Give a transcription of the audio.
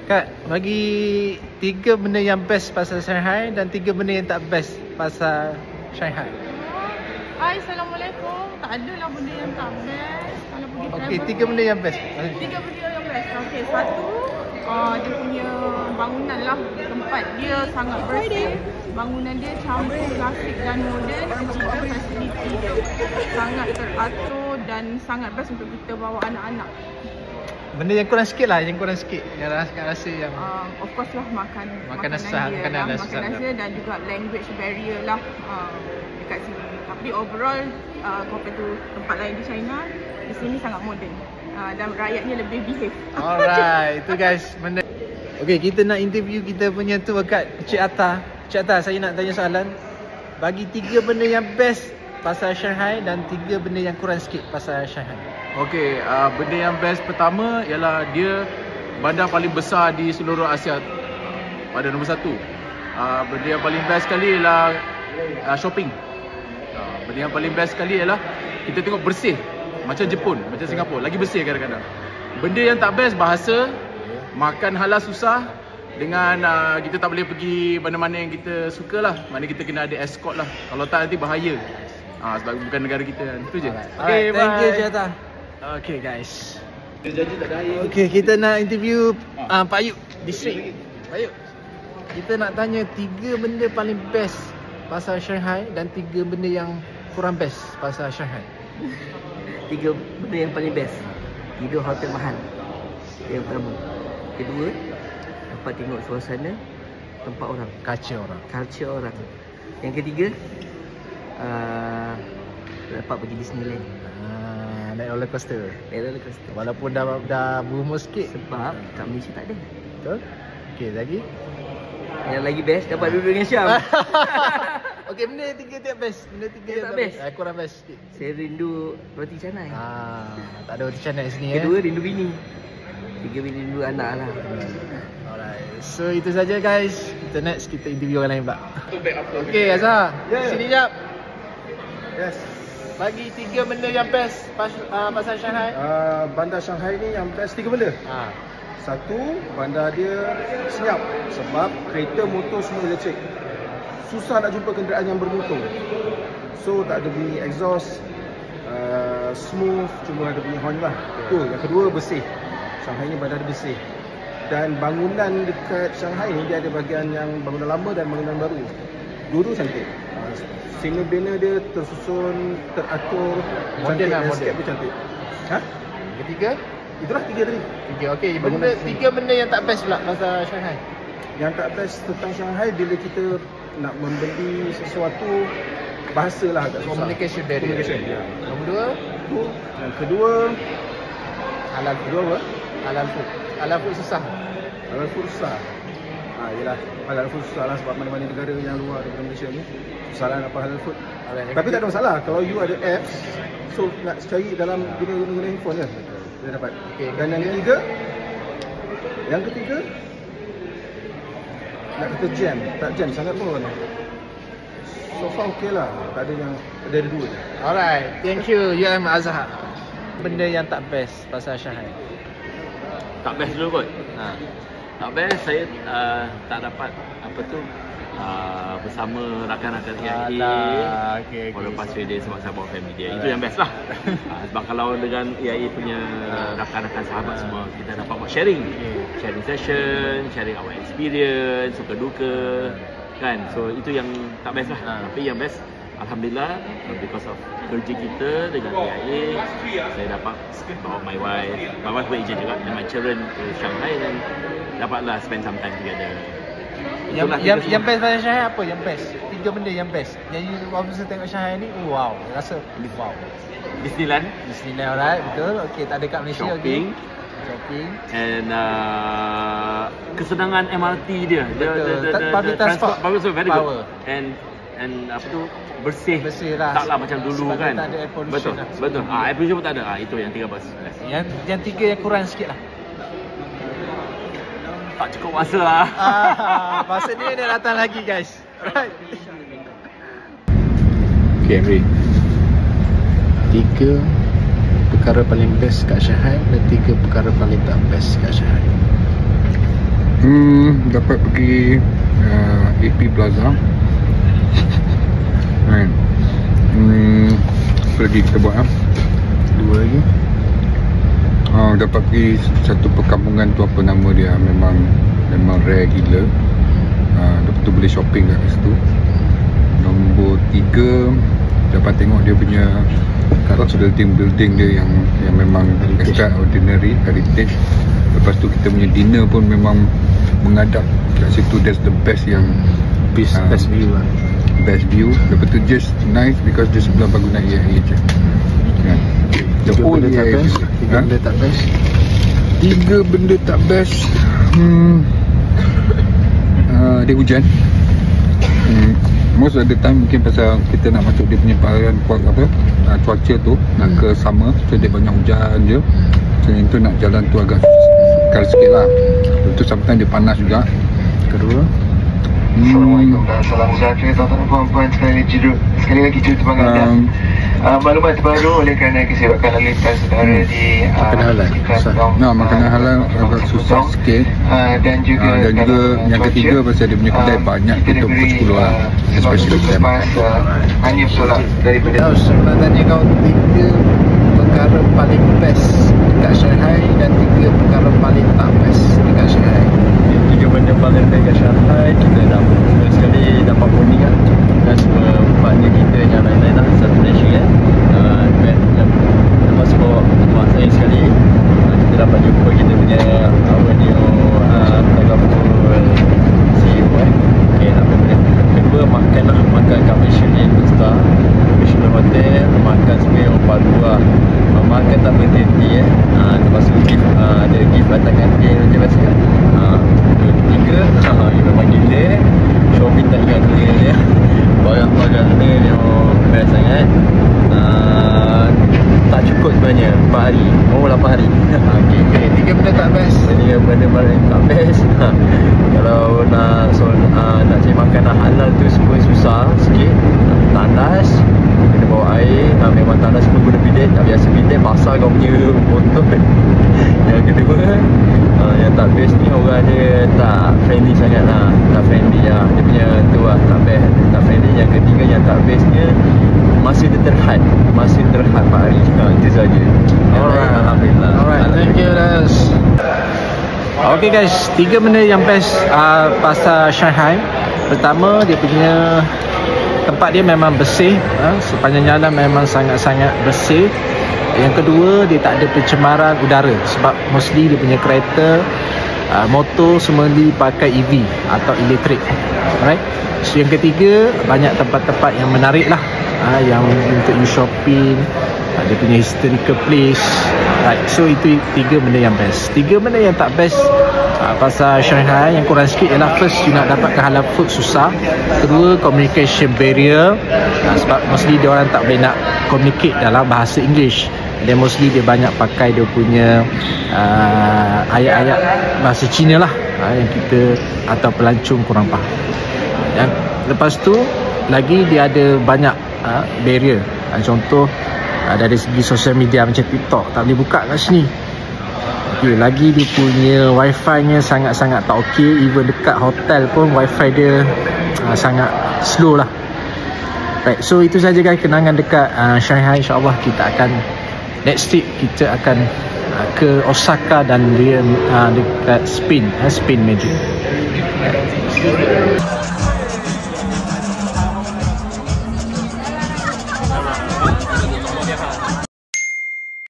Kak, bagi 3 benda yang best pasal Shanghai dan 3 benda yang tak best pasal Shanghai. Hai, Assalamualaikum. Tak adalah benda yang tak best kalau pergi travel. Okey, 3 benda yang best. 3 benda yang best. Okey, satu, dia punya bangunan lah. Tempat dia sangat bersih. Bangunan dia campur klasik dan moden. Dan juga fasiliti dia sangat teratur dan sangat best untuk kita bawa anak-anak. Benda yang kurang sikit lah, yang rasa yang of course lah makanan susah, dia makanan lah, makanan dia dan juga language barrier lah dekat sini. Tapi overall compared to tempat lain di China, di sini sangat moden dan rakyatnya lebih behave. Alright, itu guys benda. Okay, kita nak interview kita punya tour guide Cik Atta. Cik Atta, saya nak tanya soalan. Bagi 3 benda yang best pasal Shanghai dan 3 benda yang kurang sikit pasal Shanghai. Okey, benda yang best pertama ialah dia bandar paling besar di seluruh Asia pada nombor 1. Benda yang paling best sekali ialah shopping. Benda yang paling best sekali ialah kita tengok bersih macam Jepun, macam Singapura, lagi bersih kadang-kadang. Benda yang tak best bahasa, makan halal susah dengan kita tak boleh pergi mana-mana yang kita suka lah. Mana kita kena ada escort lah. Kalau tak nanti bahaya. Sebab bukan negara kita kan. Itu je. Okay, thank you Cik Atta. Okay guys. Okay, kita nak interview Pak Ayub Distrik. Pak Ayub, kita nak tanya 3 benda paling best pasal Shanghai dan 3 benda yang kurang best pasal Shanghai. 3 benda yang paling best. 3 hotel mahal. Yang pertama. Kedua, dapat tengok suasana tempat orang, culture orang. Yang ketiga, dapat pergi Disneyland. Naik roller coaster. Walaupun dah berumur sikit. Sebab kat Malaysia tak ada. Betul? Okay, lagi? Yang lagi best, dapat duduk dengan Syam. Okay, benda 3 tak best. Benda 3 yang tak best. Kurang best sikit. Saya rindu roti canai. Tak ada roti canai sini. Kedua, rindu bini. 3 rindu anak lah. Alright, so itu saja guys. Kita next, kita interview orang lain pula. Okay Azhar, sini jap. Yes. Bagi 3 benda yang best pasal Shanghai. Bandar Shanghai ni yang best 3 benda. Satu, bandar dia senyap sebab kereta motor semua elektrik. Susah nak jumpa kenderaan yang bermotor. So tak ada bunyi exhaust, smooth, cuma ada bunyi horn lah. Tu. Yang kedua, bersih. Shanghai ni bandar dia bersih. Dan bangunan dekat Shanghai ni dia ada bahagian yang bangunan lama dan bangunan baru. Dua-dua cantik. Single bina dia tersusun, teratur, Modern lah, landscape dia cantik. Ketiga? Itulah 3 tadi. 3, okey. 3 benda yang tak best pula pasal Shanghai. Yang tak best tentang Shanghai bila kita nak membeli sesuatu, bahasa lah agak susah. Communication barrier. Nombor 2? Yang kedua, halal food. Halal food susah. Halal food susah. Yelah, halal food susah lah sebab mana-mana negara yang luar daripada Malaysia ni susah lah nak dapat halal food. Tapi tak ada masalah, kalau you ada apps, so nak cari dalam guna handphone je, dia dapat. Okay. Dan yang ketiga, nak kata tak jam sangat pun. So far okey lah, tak ada yang, ada 2 je. Alright, thank you UM Azhar. Benda yang tak best pasal Shanghai. Tak best dulu kot. Tak best, saya tak dapat bersama rakan-rakan AIA for the past 3 days sebab saya bawa family dia. Itu yang best lah. Sebab kalau dengan AIA punya rakan-rakan sahabat semua, kita dapat buat sharing session, sharing our experience, suka duka kan. So itu yang tak best lah. Tapi yang best, alhamdulillah, because of kerja kita dengan AIA, saya dapat bawa my wife berejen juga dan my children to Shanghai dan dapatlah spend some time together. Yang best pasal Shanghai apa? Yang best? 3 benda yang best. Yang you obviously tengok Shanghai ni, wow, rasa wow. Disneyland, alright, betul. Okay, tak ada kat Malaysia. Shopping. And kesenangan MRT dia. Public transport very good. And apa tu, bersih lah. Taklah macam dulu sebab kan. Tak ada air pollution. Betul. Air pollution pun tak ada. Itu yang 3 best. Yang 3 yang kurang sikit lah. Tak cukup masa lah. Masa ni dia datang lagi guys. Alright. Okay, Amri. 3 perkara paling best kat Shanghai dan 3 perkara paling tak best kat Shanghai. Dapat pergi AP Plaza. Kan. Apa lagi kita buat? Dua lagi. Dapat pergi satu perkampungan tu, apa nama dia, memang rare gila. Lepas tu boleh shopping kat situ. Nombor 3, dapat tengok dia punya building dia yang memang extraordinary, heritage. Lepas tu kita punya dinner pun memang menghadap kat situ. That's the best yang best view lah. Best view. Lepas tu just nice because dia sebelah bangunan IAI je. Kan? The whole IAI. Tiga benda tak best. Tiga benda tak best. Dia hujan. Most of the time mungkin pasal kita nak masuk dia punya perayaan cuaca tu nak ke summer, so dia banyak hujan je. So yang tu nak jalan tu agak sukar sikit lah. Lepas tu sometimes dia panas juga. Kedua, Assalamualaikum dan salam sejahtera tuan-tuan dan puan-puan sekali lagi terima kasih. Maklumat terbaru oleh kerana kesibukan lalu lintas saudara di makanan halal agak susah sikit. Dan juga yang ketiga pasal dia punya kedai banyak tutup pukul 10 lah, especially time. Hanya solat daripada nak tanya kau 3 perkara paling best dekat Shanghai dan 3 perkara paling tak best dekat Shanghai. 3 benda paling best dekat Shanghai, kita dapat sekali dapat bonding kan, dan semua partner kita yang lain-lain lah, satu nation kan. Lepas bawa mak saya sekali, kita dapat jumpa kita punya photographer CEO kan. Okay, apa benda kedua, makan kat Michelin Star, Michelin Hotel, makan semua yang padu lah. Makan tak berhenti lepas tu gift, ada gift datang kantin macam biasa kan. Ketiga, memang gila, shopping tak ingat dia. Barang-barang ni memang best sangat. Tak cukup sebenarnya 4 hari, 8 hari. Okay, 3 benda tak best. 3 benda paling tak best. Kalau nak cari makanan halal tu semua susah sikit. Tandas, kena bawa air. Memang tandas semua guna bidet. Tak biasa bidet, basah kau punya motor. Yang kedua, yang tak best ni orang dia tak friendly sangat lah. Tak friendly lah, dia punya tu lah tak best, tak friendly. Yang ketiga, yang tak bestnya masih terhad Pak Hari. Itu saja. Alhamdulillah. Alright, thank you guys. Okay guys, 3 benda yang best pasal Shanghai. Pertama, dia punya tempat dia memang bersih, sepanjang jalan memang sangat-sangat bersih. Yang kedua, dia tak ada pencemaran udara sebab mostly dia punya kereta, motor semua dipakai EV atau elektrik. Alright. So yang ketiga, banyak tempat-tempat yang menarik lah, yang untuk you shopping, dia punya historical place. Right. So itu 3 benda yang best. 3 benda yang tak best pasal Shanghai yang kurang sikit ialah, first, you nak dapatkan halal food susah. Kedua, communication barrier, sebab mostly dia orang tak boleh nak communicate dalam bahasa English. Dan mostly dia banyak pakai dia punya ayat-ayat bahasa Cina lah, yang kita atau pelancong kurang faham. Dan lepas tu lagi dia ada banyak barrier. Contoh dari segi sosial media macam TikTok tak boleh buka kat sini. Okay, lagi dia punya wifi nya sangat-sangat tak okey. Even dekat hotel pun wifi dia sangat slow lah. Right, so itu saja guys kenangan dekat Shanghai. InsyaAllah kita akan next trip kita akan ke Osaka dan dia dekat Spain Magic.